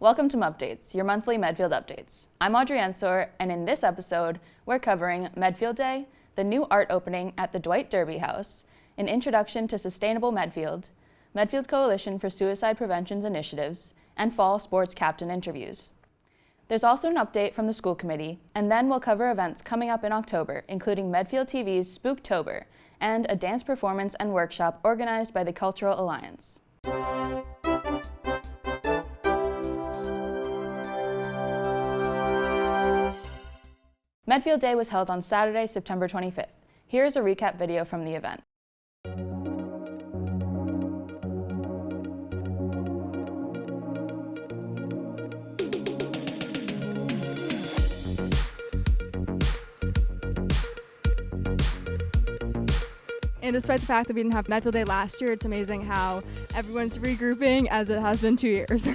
Welcome to Mupdates, your monthly Medfield updates. I'm Audrey Ensor, and in this episode, we're covering Medfield Day, the new art opening at the Dwight Derby House, an introduction to Sustainable Medfield, Medfield Coalition for Suicide Prevention's Initiatives, and fall sports captain interviews. There's also an update from the school committee, and then we'll cover events coming up in October, including Medfield TV's Spooktober, and a dance performance and workshop organized by the Cultural Alliance. Medfield Day was held on Saturday, September 25th. Here is a recap video from the event. And despite the fact that we didn't have Medfield Day last year, it's amazing how everyone's regrouping as it has been 2 years.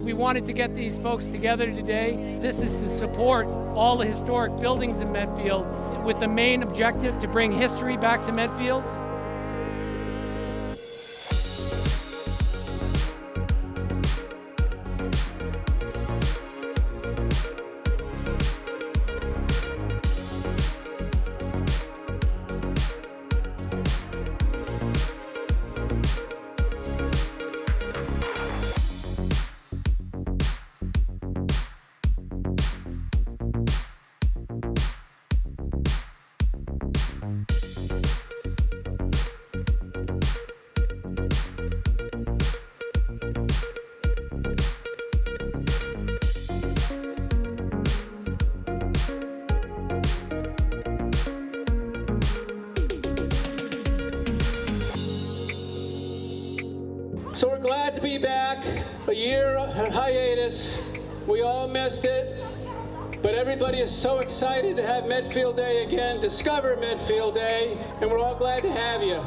We wanted to get these folks together today. This is to support all the historic buildings in Medfield with the main objective to bring history back to Medfield. So we're glad to be back. A year hiatus. We all missed it. But everybody is so excited to have Medfield Day again, discover Medfield Day, and we're all glad to have you.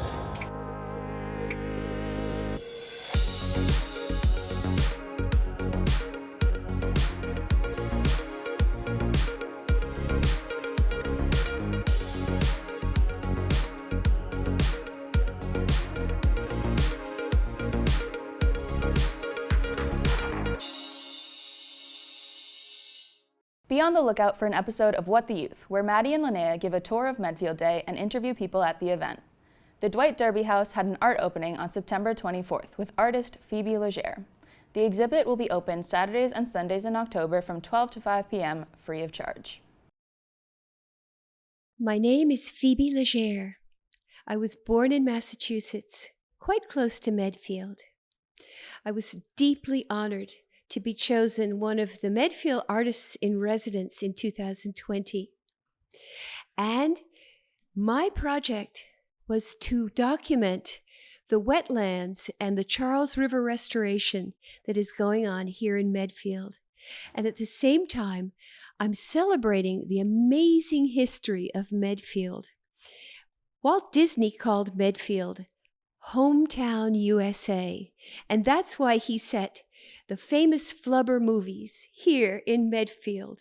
Be on the lookout for an episode of What the Youth, where Maddie and Linnea give a tour of Medfield Day and interview people at the event. The Dwight Derby House had an art opening on September 24th with artist Phoebe Legere. The exhibit will be open Saturdays and Sundays in October from 12 to 5 p.m. free of charge. My name is Phoebe Legere. I was born in Massachusetts, quite close to Medfield. I was deeply honored to be chosen one of the Medfield Artists in Residence in 2020. And my project was to document the wetlands and the Charles River restoration that is going on here in Medfield. And at the same time, I'm celebrating the amazing history of Medfield. Walt Disney called Medfield Hometown USA, and that's why he set the famous Flubber movies here in Medfield.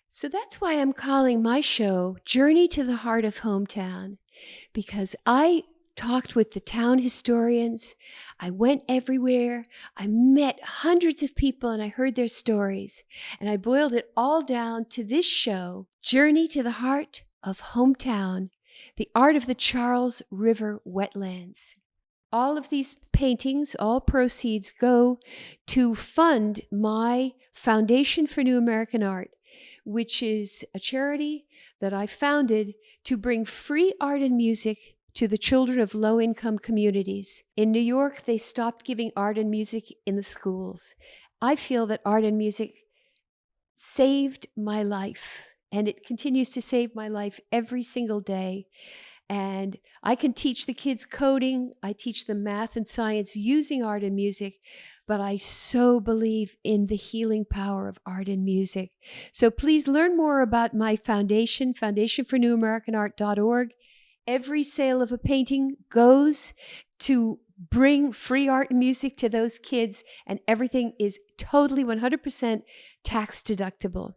So that's why I'm calling my show Journey to the Heart of Hometown, because I talked with the town historians, I went everywhere, I met hundreds of people and I heard their stories, and I boiled it all down to this show, Journey to the Heart of Hometown, the art of the Charles River wetlands. All of these paintings, all proceeds go to fund my Foundation for New American Art, which is a charity that I founded to bring free art and music to the children of low-income communities. In New York, they stopped giving art and music in the schools. I feel that art and music saved my life, and it continues to save my life every single day. And I can teach the kids coding, I teach them math and science using art and music, but I so believe in the healing power of art and music. So please learn more about my foundation, foundationfornewamericanart.org, Every sale of a painting goes to bring free art and music to those kids, and everything is totally 100% tax deductible.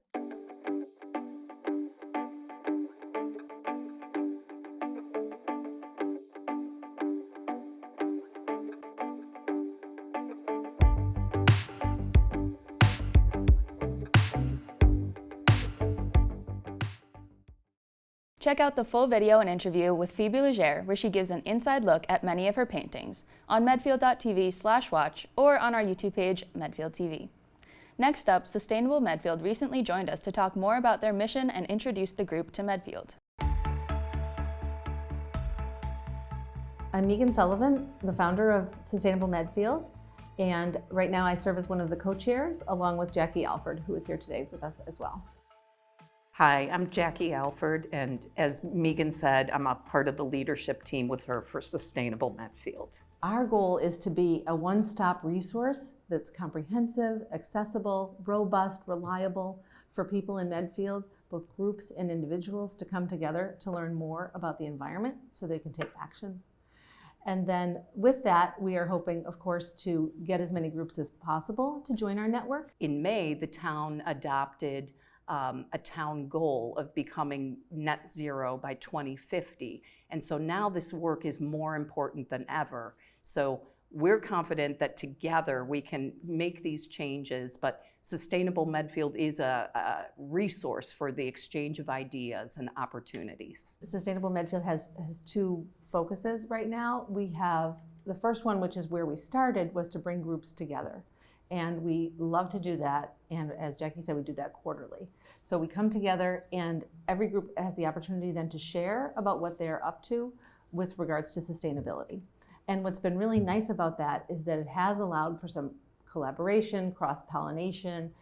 Check out the full video and interview with Phoebe Legere, where she gives an inside look at many of her paintings, on medfield.tv/watch or on our YouTube page, Medfield TV. Next up, Sustainable Medfield recently joined us to talk more about their mission and introduce the group to Medfield. I'm Megan Sullivan, the founder of Sustainable Medfield, and right now I serve as one of the co-chairs along with Jackie Alford, who is here today with us as well. Hi, I'm Jackie Alford, and as Megan said, I'm a part of the leadership team with her for Sustainable Medfield. Our goal is to be a one-stop resource that's comprehensive, accessible, robust, reliable for people in Medfield, both groups and individuals, to come together to learn more about the environment so they can take action. And then with that, we are hoping, of course, to get as many groups as possible to join our network. In May, the town adopted a town goal of becoming net zero by 2050. And so now this work is more important than ever. So we're confident that together we can make these changes, but Sustainable Medfield is a resource for the exchange of ideas and opportunities. Sustainable Medfield has two focuses right now. We have the first one, which is where we started, was to bring groups together. And we love to do that. And as Jackie said, we do that quarterly. So we come together and every group has the opportunity then to share about what they're up to with regards to sustainability. And what's been really nice about that is that it has allowed for some collaboration, cross-pollination,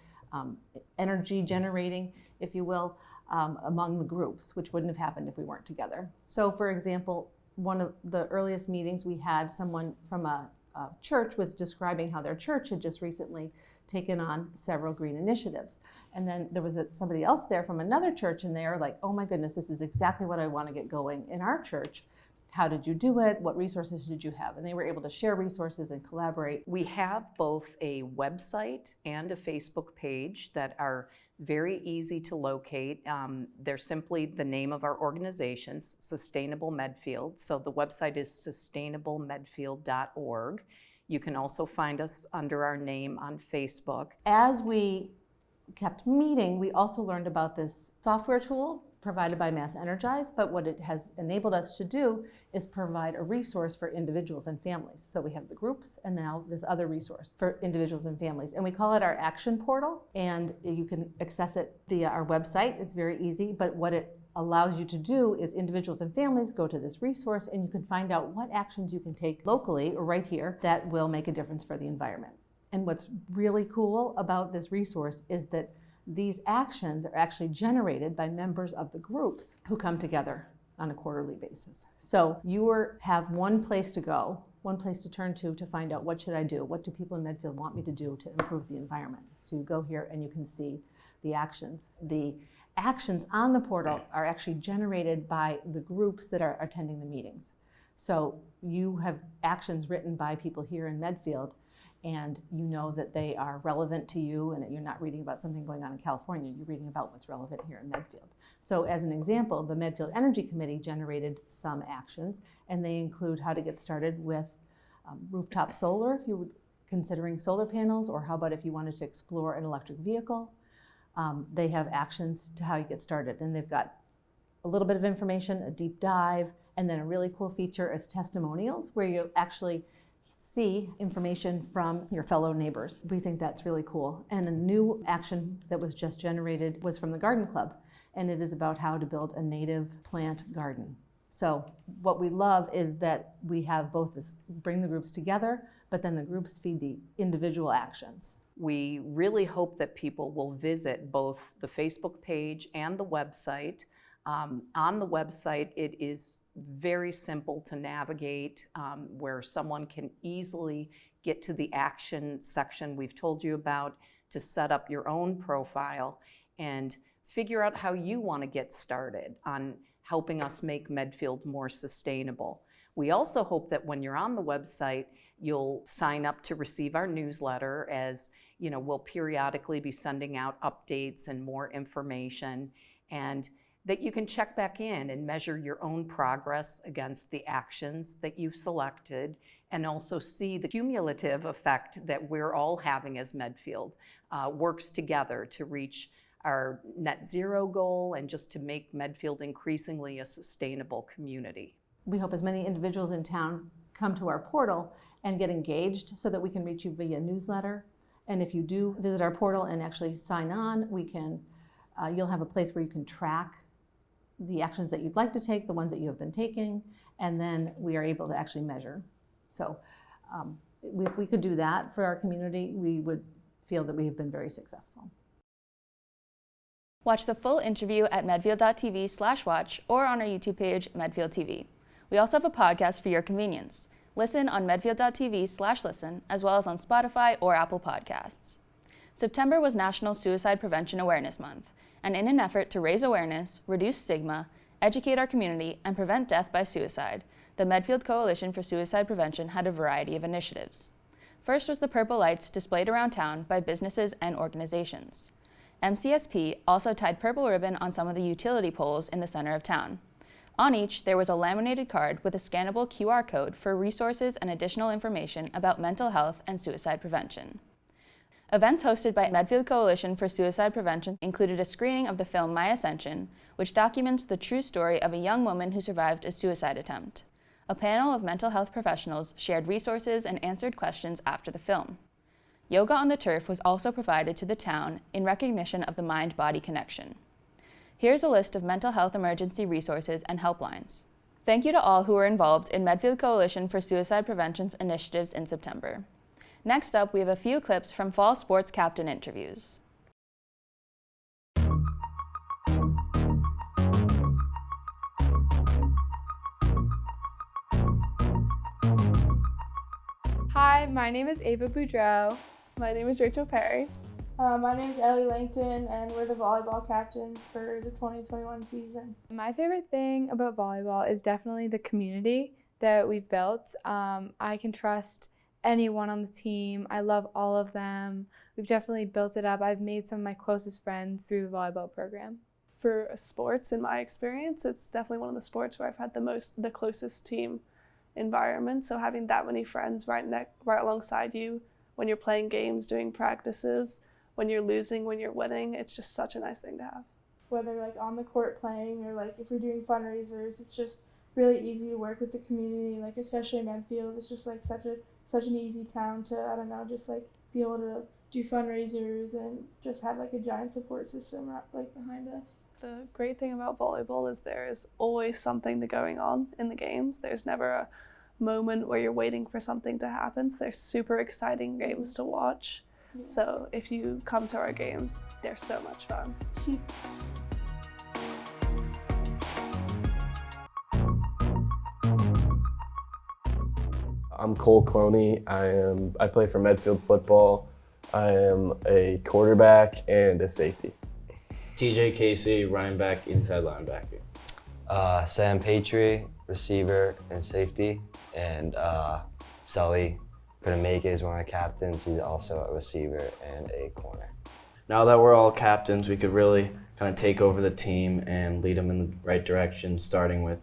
energy generating, if you will, among the groups, which wouldn't have happened if we weren't together. So for example, one of the earliest meetings we had, someone from a church was describing how their church had just recently taken on several green initiatives. And then there was somebody else there from another church, and they are like, oh my goodness, this is exactly what I want to get going in our church. How did you do it? What resources did you have? And they were able to share resources and collaborate. We have both a website and a Facebook page that are very easy to locate. They're simply the name of our organizations, Sustainable Medfield. So the website is sustainablemedfield.org. You can also find us under our name on Facebook. As we kept meeting, we also learned about this software tool provided by Mass Energize, but what it has enabled us to do is provide a resource for individuals and families. So we have the groups and now this other resource for individuals and families. And we call it our action portal, and you can access it via our website. It's very easy, but what it allows you to do is individuals and families go to this resource and you can find out what actions you can take locally or right here that will make a difference for the environment. And what's really cool about this resource is that these actions are actually generated by members of the groups who come together on a quarterly basis. So you have one place to go, one place to turn to find out what should I do? What do people in Medfield want me to do to improve the environment? So you go here and you can see the actions. The actions on the portal are actually generated by the groups that are attending the meetings. So you have actions written by people here in Medfield, and you know that they are relevant to you, and that you're not reading about something going on in California, you're reading about what's relevant here in Medfield. So as an example, the Medfield Energy Committee generated some actions, and they include how to get started with rooftop solar if you're considering solar panels, or how about if you wanted to explore an electric vehicle. They have actions to how you get started, and they've got a little bit of information, a deep dive, and then a really cool feature is testimonials, where you actually see information from your fellow neighbors. We think that's really cool. And a new action that was just generated was from the Garden Club, and it is about how to build a native plant garden. So what we love is that we have both this, bring the groups together, but then the groups feed the individual actions. We really hope that people will visit both the Facebook page and the website. On the website, it is very simple to navigate, where someone can easily get to the action section we've told you about to set up your own profile and figure out how you want to get started on helping us make Medfield more sustainable. We also hope that when you're on the website, you'll sign up to receive our newsletter, as you know, we'll periodically be sending out updates and more information, and that you can check back in and measure your own progress against the actions that you've selected, and also see the cumulative effect that we're all having as Medfield works together to reach our net zero goal and just to make Medfield increasingly a sustainable community. We hope as many individuals in town come to our portal and get engaged so that we can reach you via newsletter. And if you do visit our portal and actually sign on, you'll have a place where you can track the actions that you'd like to take, the ones that you have been taking, and then we are able to actually measure. So if we could do that for our community, we would feel that we have been very successful. Watch the full interview at medfield.tv/watch or on our YouTube page, Medfield TV. We also have a podcast for your convenience. Listen on medfield.tv/listen, as well as on Spotify or Apple Podcasts. September was National Suicide Prevention Awareness Month, and in an effort to raise awareness, reduce stigma, educate our community, and prevent death by suicide, the Medfield Coalition for Suicide Prevention had a variety of initiatives. First was the purple lights displayed around town by businesses and organizations. MCSP also tied purple ribbon on some of the utility poles in the center of town. On each, there was a laminated card with a scannable QR code for resources and additional information about mental health and suicide prevention. Events hosted by Medfield Coalition for Suicide Prevention included a screening of the film My Ascension, which documents the true story of a young woman who survived a suicide attempt. A panel of mental health professionals shared resources and answered questions after the film. Yoga on the Turf was also provided to the town in recognition of the mind-body connection. Here's a list of mental health emergency resources and helplines. Thank you to all who were involved in Medfield Coalition for Suicide Prevention's initiatives in September. Next up, we have a few clips from fall sports captain interviews. Hi, my name is Ava Boudreau. My name is Rachel Perry. My name is Ellie Langton, and we're the volleyball captains for the 2021 season. My favorite thing about volleyball is definitely the community that we've built. I can trust anyone on the team. I love all of them. We've definitely built it up. I've made some of my closest friends through the volleyball program. For sports, in my experience, it's definitely one of the sports where I've had the closest team environment. So having that many friends right alongside you when you're playing games, doing practices, when you're losing, when you're winning, it's just such a nice thing to have. Whether like on the court playing or like if we're doing fundraisers, it's just really easy to work with the community, like especially Medfield. It's just like such an easy town to, I don't know, just like be able to do fundraisers and just have like a giant support system like behind us. The great thing about volleyball is there is always something going on in the games. There's never a moment where you're waiting for something to happen. So they're super exciting games to watch. Yeah. So if you come to our games, they're so much fun. I'm Cole Cloney. I play for Medfield football. I am a quarterback and a safety. TJ Casey, running back, inside linebacker. Sam Patry, receiver and safety, and Sully couldn't make it as one of my captains. He's also a receiver and a corner. Now that we're all captains, we could really kind of take over the team and lead them in the right direction, starting with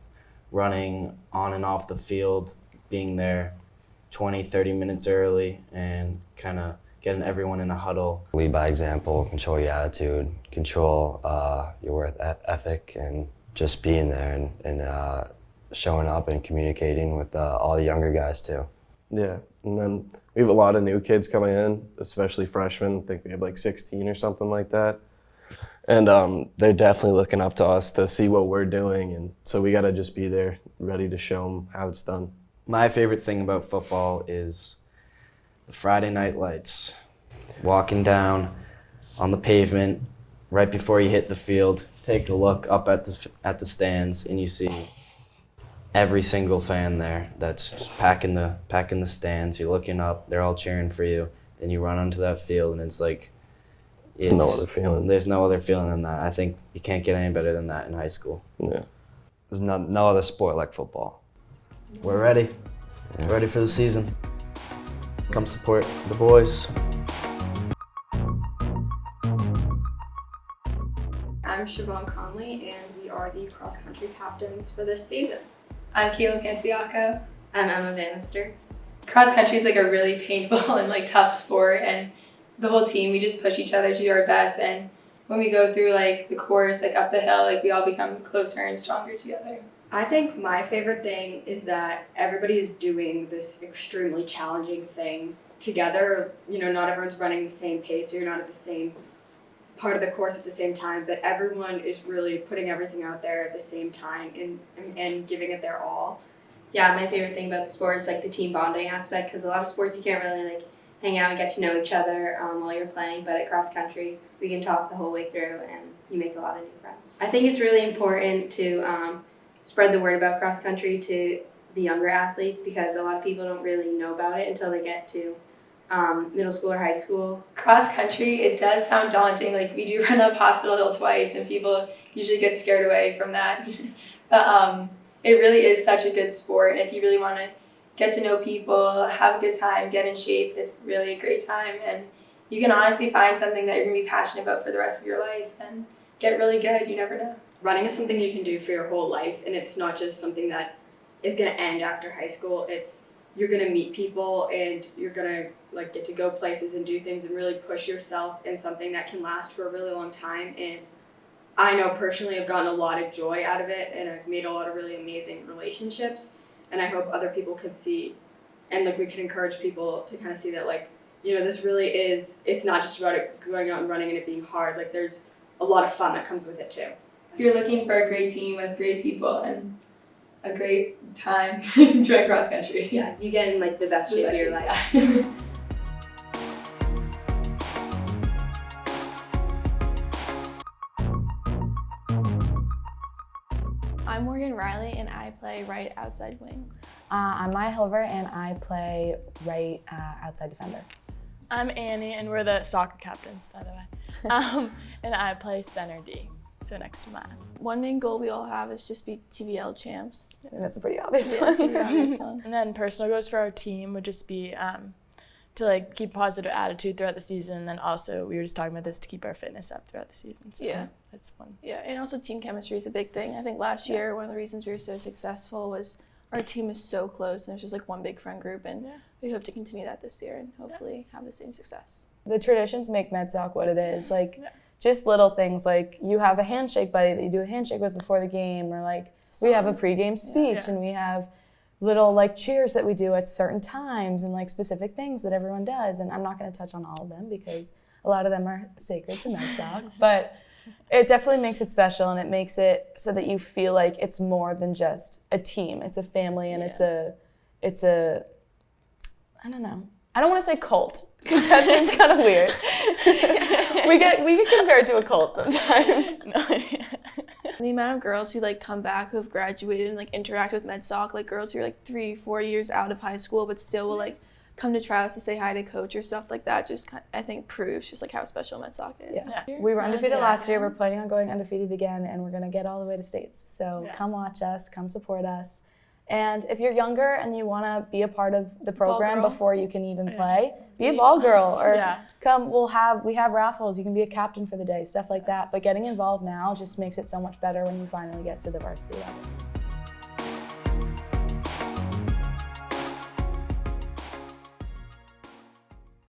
running on and off the field, being there 20, 30 minutes early, and kind of getting everyone in a huddle. Lead by example, control your attitude, control your work ethic, and just being there and showing up and communicating with all the younger guys too. Yeah, and then we have a lot of new kids coming in, especially freshmen. I think we have like 16 or something like that. And they're definitely looking up to us to see what we're doing, and so we gotta just be there, ready to show them how it's done. My favorite thing about football is the Friday night lights. Walking down on the pavement right before you hit the field, take a look up at the stands, and you see every single fan there that's just packing the stands. You're looking up, they're all cheering for you. Then you run onto that field, and it's like no other feeling. There's no other feeling than that. I think you can't get any better than that in high school. Yeah. there's no other sport like football. We're ready. Yeah. Ready for the season. Come support the boys. I'm Siobhan Conley, and we are the cross-country captains for this season. I'm Kayla Panciaco. I'm Emma Bannister. Cross-country is like a really painful and like tough sport, and the whole team, we just push each other to do our best, and when we go through like the course, like up the hill, like we all become closer and stronger together. I think my favorite thing is that everybody is doing this extremely challenging thing together. You know, not everyone's running the same pace, or you're not at the same part of the course at the same time, but everyone is really putting everything out there at the same time and giving it their all. Yeah, my favorite thing about the sport is like the team bonding aspect, because a lot of sports you can't really like hang out and get to know each other while you're playing, but at cross country we can talk the whole way through and you make a lot of new friends. I think it's really important to spread the word about cross country to the younger athletes, because a lot of people don't really know about it until they get to middle school or high school. Cross country, it does sound daunting. Like we do run up Hospital Hill twice and people usually get scared away from that. But it really is such a good sport, and if you really want to get to know people, have a good time, get in shape, it's really a great time, and you can honestly find something that you're going to be passionate about for the rest of your life and get really good. You never know. Running is something you can do for your whole life, and it's not just something that is going to end after high school. It's you're going to meet people and you're going to like get to go places and do things and really push yourself in something that can last for a really long time. And I know personally I've gotten a lot of joy out of it, and I've made a lot of really amazing relationships, and I hope other people can see, and like we can encourage people to kind of see that, like, you know, this really is, it's not just about it going out and running and it being hard. Like there's a lot of fun that comes with it too. If you're looking for a great team with great people and a great time, join cross country. Yeah, you get in like the best shape of your life. Yeah. I'm Morgan Riley, and I play right outside wing. I'm Maya Hilver, and I play right outside defender. I'm Annie, and we're the soccer captains, by the way. And I play center D, so next to Maya. One main goal we all have is just be TBL champs. And that's a pretty obvious Yeah, one. pretty obvious one. And then personal goals for our team would just be to like keep a positive attitude throughout the season, and then also we were just talking about this, to keep our fitness up throughout the season. So Yeah. That's one. Yeah, and also team chemistry is a big thing. I think last year one of the reasons we were so successful was our team is so close, and it's just like one big friend group, and we hope to continue that this year and hopefully have the same success. The traditions make MedSoc what it is. Like just little things, like you have a handshake buddy that you do a handshake with before the game, or like we have a pregame speech, and we have little like cheers that we do at certain times, and like specific things that everyone does. And I'm not going to touch on all of them because a lot of them are sacred to MedSoc, but it definitely makes it special, and it makes it so that you feel like it's more than just a team. It's a family, and it's a I don't know. I don't want to say cult because that seems kind of weird. we get compared to a cult sometimes. The amount of girls who like come back who have graduated and like interact with MedSoc, like girls who are like 3-4 years out of high school but still will like come to tryouts to say hi to coach or stuff like that, just I think proves just like how special MedSoc is. Yeah. We were undefeated last year. We're planning on going undefeated again, and we're going to get all the way to states. So come watch us, come support us. And if you're younger and you want to be a part of the program before you can even play, be a ball girl, or come. We have raffles. You can be a captain for the day, stuff like that. But getting involved now just makes it so much better when you finally get to the varsity level.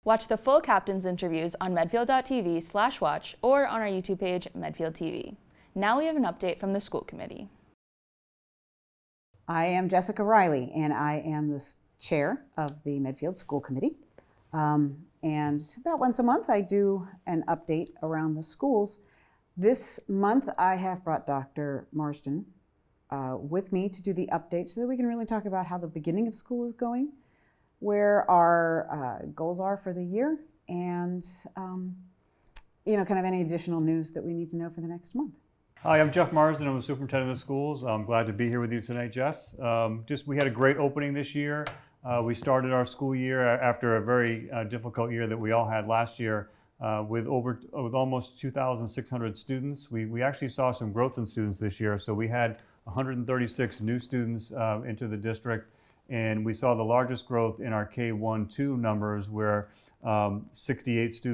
Watch the full captains interviews on medfield.tv/watch or on our YouTube page, Medfield TV. Now we have an update from the school committee. I am Jessica Riley, and I am the chair of the Medfield School Committee. And about once a month, I do an update around the schools. This month, I have brought Dr. Marsden with me to do the update so that we can really talk about how the beginning of school is going, where our goals are for the year, and kind of any additional news that we need to know for the next month. Hi, I'm Jeff Marsden. I'm the superintendent of schools. I'm glad to be here with you tonight, Jess. We had a great opening this year. We started our school year after a very difficult year that we all had last year with almost 2,600 students. We actually saw some growth in students this year. So we had 136 new students into the district. And we saw the largest growth in our K1-2 numbers, where 68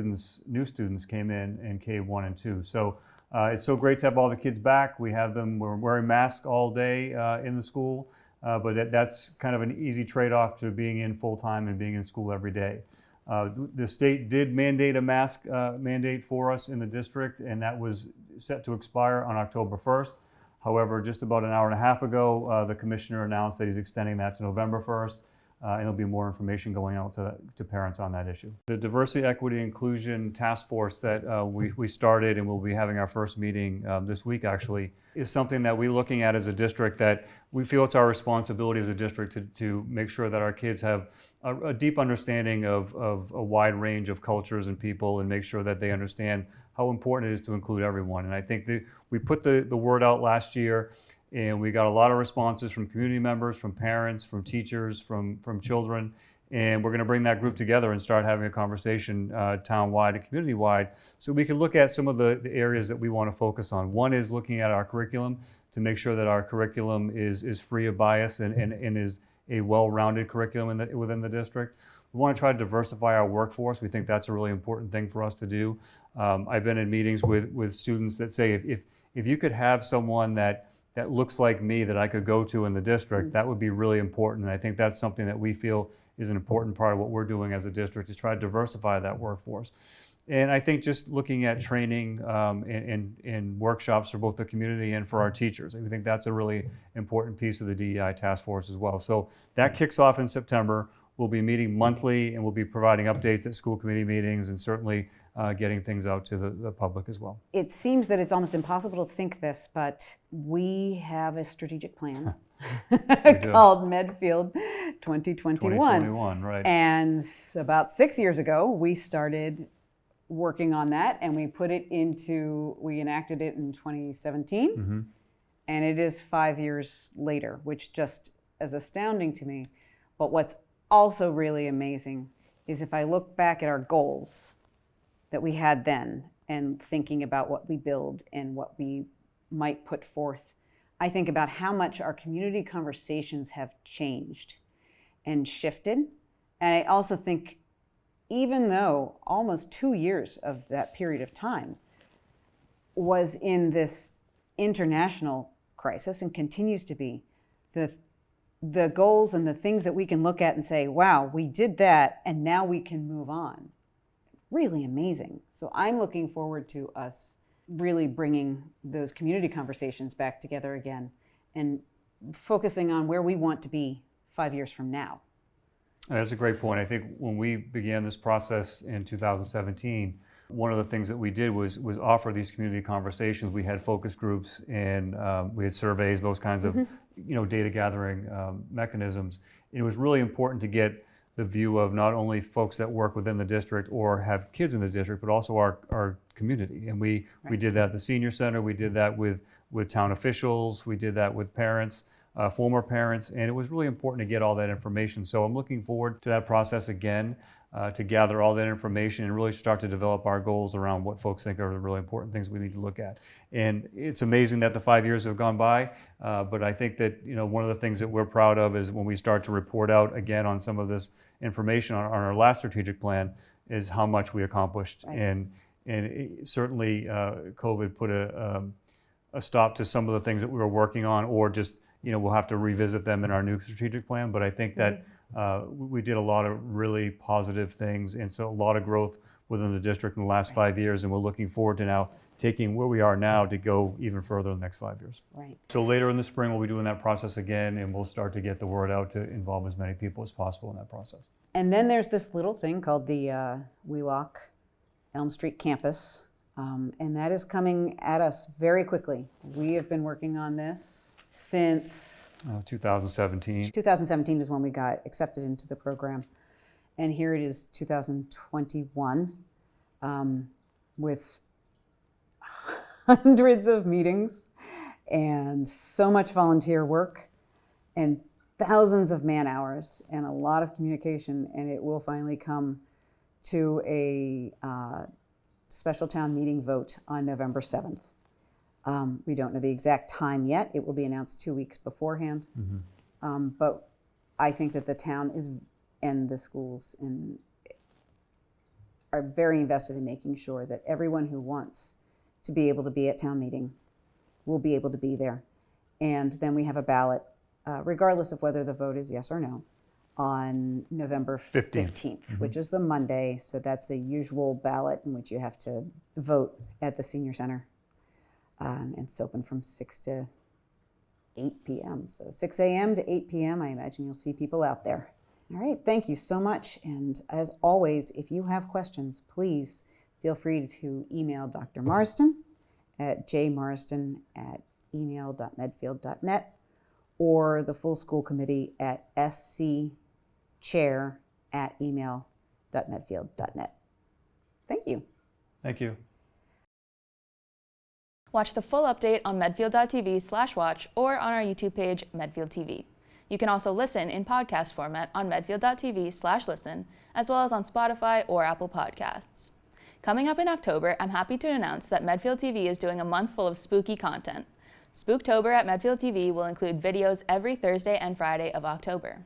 new students came in K1 and 2. So it's so great to have all the kids back. We're wearing masks all day in the school, but that's kind of an easy trade-off to being in full-time and being in school every day. The state did mandate a mask mandate for us in the district, and that was set to expire on October 1st. However, just about an hour and a half ago, the commissioner announced that he's extending that to November 1st, and there'll be more information going out to parents on that issue. The Diversity, Equity, Inclusion Task Force that we started, and we'll be having our first meeting this week actually, is something that we're looking at as a district that we feel it's our responsibility as a district to make sure that our kids have a deep understanding of a wide range of cultures and people, and make sure that they understand how important it is to include everyone. And I think that we put the word out last year, and we got a lot of responses from community members, from parents, from teachers, from children. And we're going to bring that group together and start having a conversation town-wide and community-wide, so we can look at some of the areas that we want to focus on. One is looking at our curriculum to make sure that our curriculum is free of bias and is a well-rounded curriculum within the district. We want to try to diversify our workforce. We think that's a really important thing for us to do. I've been in meetings with students that say, if you could have someone that looks like me that I could go to in the district, that would be really important. And I think that's something that we feel is an important part of what we're doing as a district, is try to diversify that workforce. And I think just looking at training and workshops for both the community and for our teachers, I think that's a really important piece of the DEI task force as well. So that kicks off in September. We'll be meeting monthly, and we'll be providing updates at school committee meetings, and certainly getting things out to the public as well. It seems that it's almost impossible to think this, but we have a strategic plan called Medfield 2021. 2021, right. And about 6 years ago, we started working on that, and we enacted it in 2017. Mm-hmm. And it is 5 years later, which just is astounding to me. But what's also really amazing is if I look back at our goals that we had then, and thinking about what we build and what we might put forth, I think about how much our community conversations have changed and shifted. And I also think, even though almost 2 years of that period of time was in this international crisis and continues to be, the goals and the things that we can look at and say, wow, we did that and now we can move on. Really amazing. So I'm looking forward to us really bringing those community conversations back together again and focusing on where we want to be 5 years from now. That's a great point. I think when we began this process in 2017, one of the things that we did was offer these community conversations. We had focus groups, and we had surveys, those kinds of data gathering mechanisms. It was really important to get the view of not only folks that work within the district or have kids in the district, but also our community. And we did that at the senior center. We did that with town officials. We did that with parents, former parents, and it was really important to get all that information. So I'm looking forward to that process again, to gather all that information and really start to develop our goals around what folks think are the really important things we need to look at. And it's amazing that the 5 years have gone by, but I think that one of the things that we're proud of is when we start to report out again on some of this information on our last strategic plan, is how much we accomplished. Right. And certainly COVID put a stop to some of the things that we were working on, or just we'll have to revisit them in our new strategic plan. But I think that we did a lot of really positive things, and so a lot of growth within the district in the last 5 years, and we're looking forward to now taking where we are now to go even further in the next 5 years. Right. So later in the spring, we'll be doing that process again, and we'll start to get the word out to involve as many people as possible in that process. And then there's this little thing called the Wheelock Elm Street campus, and that is coming at us very quickly. We have been working on this since 2017. 2017 is when we got accepted into the program. And here it is, 2021, with hundreds of meetings and so much volunteer work and thousands of man hours and a lot of communication. And it will finally come to a special town meeting vote on November 7th. We don't know the exact time yet. It will be announced 2 weeks beforehand. But I think that the town and the schools are very invested in making sure that everyone who wants to be able to be at town meeting will be able to be there. And then we have a ballot, regardless of whether the vote is yes or no, on November 15th, which is the Monday. So that's the usual ballot in which you have to vote at the senior center. And it's open from 6 to 8 p.m. So 6 a.m. to 8 p.m. I imagine you'll see people out there. All right, thank you so much. And as always, if you have questions, please feel free to email Dr. Marston at jmarston@email.medfield.net or the full school committee at scchair@email.medfield.net. Thank you. Thank you. Watch the full update on medfield.tv/watch or on our YouTube page, Medfield TV. You can also listen in podcast format on medfield.tv/listen, as well as on Spotify or Apple Podcasts. Coming up in October, I'm happy to announce that Medfield TV is doing a month full of spooky content. Spooktober at Medfield TV will include videos every Thursday and Friday of October.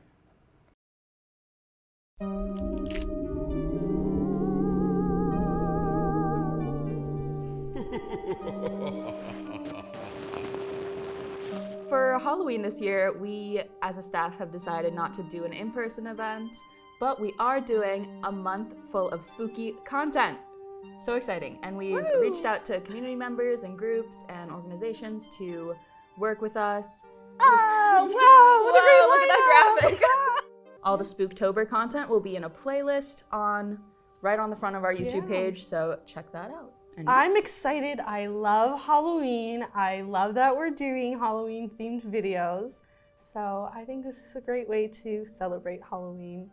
For Halloween this year, we as a staff have decided not to do an in-person event, but we are doing a month full of spooky content. So exciting. And we've reached out to community members and groups and organizations to work with us. Oh, Whoa, look at that graphic. All the Spooktober content will be in a playlist right on the front of our YouTube page, so check that out. I'm excited. I love Halloween. I love that we're doing Halloween themed videos. So I think this is a great way to celebrate Halloween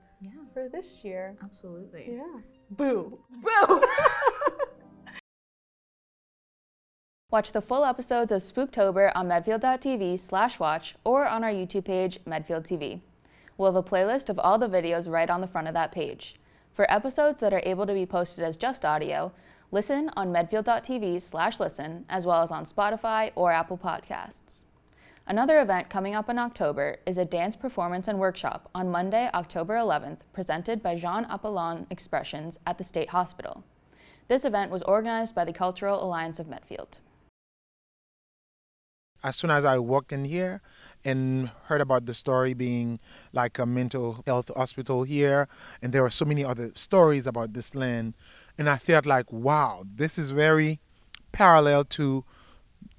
for this year. Absolutely. Yeah. Boo. Boo! Watch the full episodes of Spooktober on medfield.tv/watch or on our YouTube page, Medfield TV. We'll have a playlist of all the videos right on the front of that page. For episodes that are able to be posted as just audio, listen on medfield.tv/listen, as well as on Spotify or Apple Podcasts. Another event coming up in October is a dance performance and workshop on Monday, October 11th, presented by Jean Appolon Expressions at the State Hospital. This event was organized by the Cultural Alliance of Medfield. As soon as I walked in here and heard about the story being like a mental health hospital here, and there were so many other stories about this land, and I felt like, wow, this is very parallel to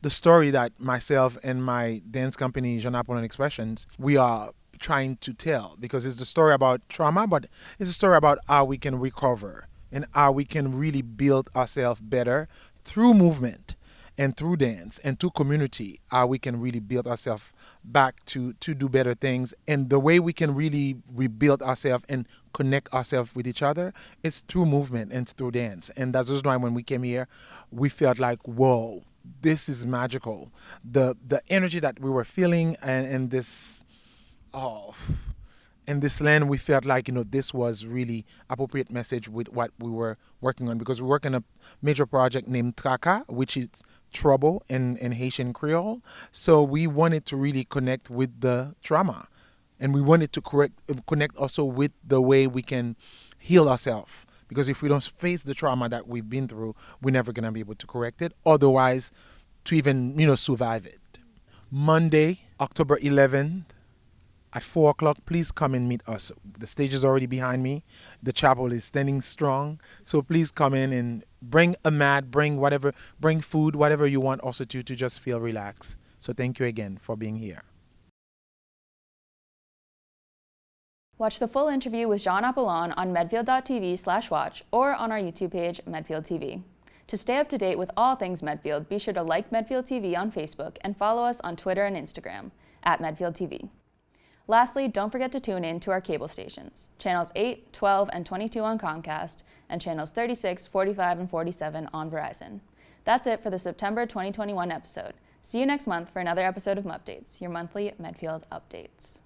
the story that myself and my dance company, Jean Appolon Expressions, we are trying to tell, because it's the story about trauma, but it's a story about how we can recover and how we can really build ourselves better through movement and through dance and through community, how we can really build ourselves back to do better things. And the way we can really rebuild ourselves and connect ourselves with each other is through movement and through dance. And that's just why when we came here, we felt like, whoa, this is magical. The energy that we were feeling and this, in this land, we felt like, this was really appropriate message with what we were working on, because we work on a major project named Traka, which is trouble in Haitian Creole. So we wanted to really connect with the trauma, and we wanted to connect also with the way we can heal ourselves. Because if we don't face the trauma that we've been through, we're never going to be able to correct it. Otherwise, to even, survive it. Monday, October 11th, at 4 o'clock, please come and meet us. The stage is already behind me. The chapel is standing strong. So please come in and bring a mat, bring food, whatever you want also to just feel relaxed. So thank you again for being here. Watch the full interview with Jean Appolon on medfield.tv/watch or on our YouTube page, Medfield TV. To stay up to date with all things Medfield, be sure to like Medfield TV on Facebook and follow us on Twitter and Instagram at Medfield TV. Lastly, don't forget to tune in to our cable stations, channels 8, 12, and 22 on Comcast, and channels 36, 45, and 47 on Verizon. That's it for the September 2021 episode. See you next month for another episode of Mupdates, your monthly Medfield updates.